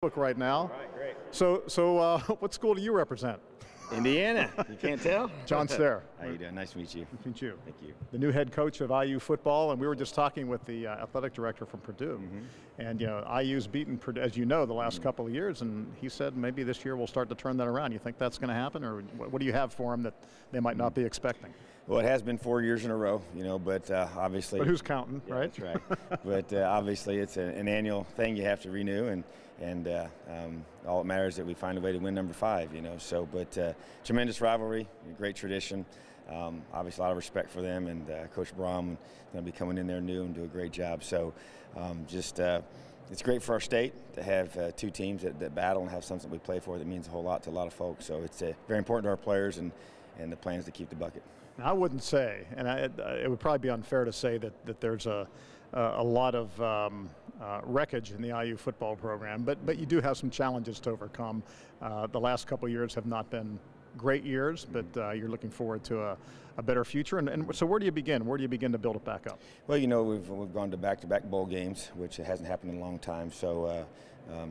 Right now. All right, great. So what school do you represent? Indiana. You can't tell? John Stair. How you doing? Nice to meet you. Nice to meet you. Thank you. The new head coach of IU football, and we were just talking with the athletic director from Purdue. And IU's beaten Purdue, as you know, the last couple of years, and he said maybe this year we'll start to turn that around. You think that's going to happen, or what do you have for them that they might not be expecting? Well, it has bin 4 years in a row, but obviously. But who's counting, yeah, right? That's right. But obviously, it's an annual thing you have to renew, and all that matters is that we find a way to win number 5. So, but tremendous rivalry, great tradition. Obviously, a lot of respect for them, and Coach Braum going to be coming in there new and do a great job. So, it's great for our state to have two teams that battle and have something we play for that means a whole lot to a lot of folks. So, it's very important to our players, and the plan is to keep the bucket. Now, I wouldn't say, and it would probably be unfair to say that there's a lot of wreckage in the IU football program, but you do have some challenges to overcome. The last couple of years have not been great years, but you're looking forward to a better future. And so where do you begin? Where do you begin to build it back up? Well, we've gone to back-to-back bowl games, which hasn't happened in a long time. So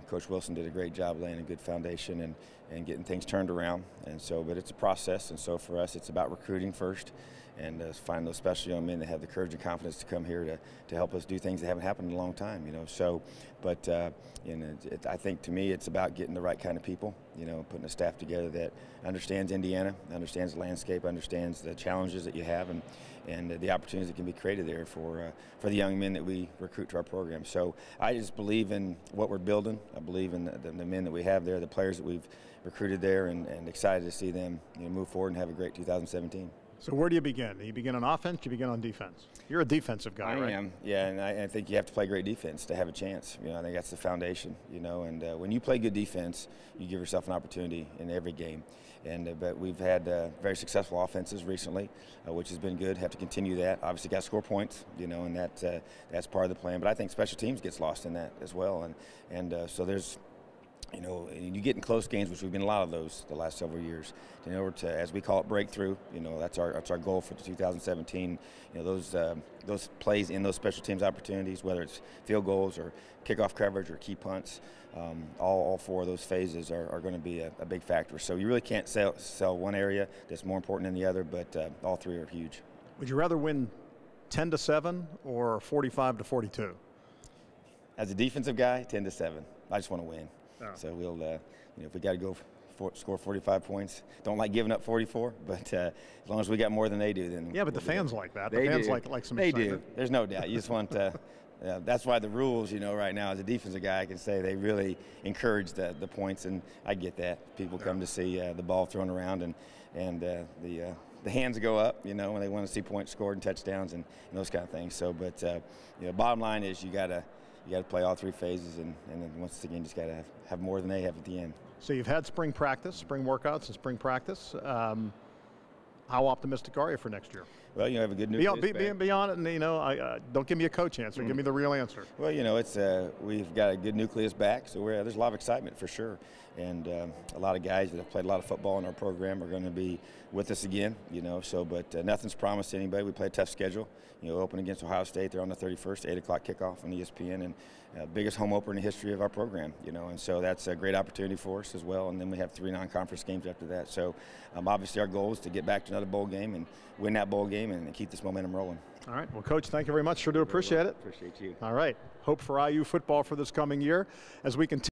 Coach Wilson did a great job laying a good foundation and getting things turned around. And so, but it's a process. And so for us, it's about recruiting first and find those special young men that have the courage and confidence to come here to help us do things that haven't happened in a long time. So, but I think to me, it's about getting the right kind of people. Putting a staff together that understands Indiana, understands the landscape, understands the challenges that you have, and the opportunities that can be created there for the young men that we recruit to our program. So I just believe in what we're building. I believe in the men that we have there, the players that we've recruited there, and excited to see them move forward and have a great 2017. So where do you begin? Do you begin on offense? Do you begin on defense? You're a defensive guy, right? I am, yeah, and I think you have to play great defense to have a chance. I think that's the foundation, and when you play good defense, you give yourself an opportunity in every game. But we've had very successful offenses recently, which has been good. Have to continue that. Obviously, got to score points, and that's part of the plan. But I think special teams gets lost in that as well, and so there's. You get in close games, which we've been a lot of those the last several years. In order to, as we call it, breakthrough. That's our goal for 2017. Those plays in those special teams opportunities, whether it's field goals or kickoff coverage or key punts, all 4 of those phases are going to be a big factor. So you really can't sell one area that's more important than the other, but all 3 are huge. Would you rather win 10-7 or 45-42? As a defensive guy, 10-7. I just want to win. Oh. So we'll, if we got to go score 45 points, don't like giving up 44, but as long as we got more than they do, then yeah. But we'll the fans like that. They the fans do. like some They excitement. do. There's no doubt. You just want to. That's why the rules, right now, as a defensive guy, I can say they really encourage the points, and I get that. People come to see the ball thrown around, and the hands go up, when they want to see points scored and touchdowns and those kind of things. So, but bottom line is you got to play all 3 phases, and then once again, just got to have more than they have at the end. So you've had spring practice, spring workouts, and spring practice. How optimistic are you for next year? Well, I have a good nucleus. Beyond it, and don't give me a coach answer. Give me the real answer. Well, it's we've got a good nucleus back, so there's a lot of excitement for sure, and a lot of guys that have played a lot of football in our program are going to be with us again. So, but nothing's promised to anybody. We play a tough schedule. Open against Ohio State. They're on the 31st, 8 o'clock kickoff on ESPN, and biggest home opener in the history of our program. And so that's a great opportunity for us as well. And then we have 3 non-conference games after that. So obviously our goal is to get back to another bowl game and win that bowl game and keep this momentum rolling. All right. Well, Coach, thank you very much. Sure do appreciate it. Appreciate you. All right. Hope for IU football for this coming year as we continue.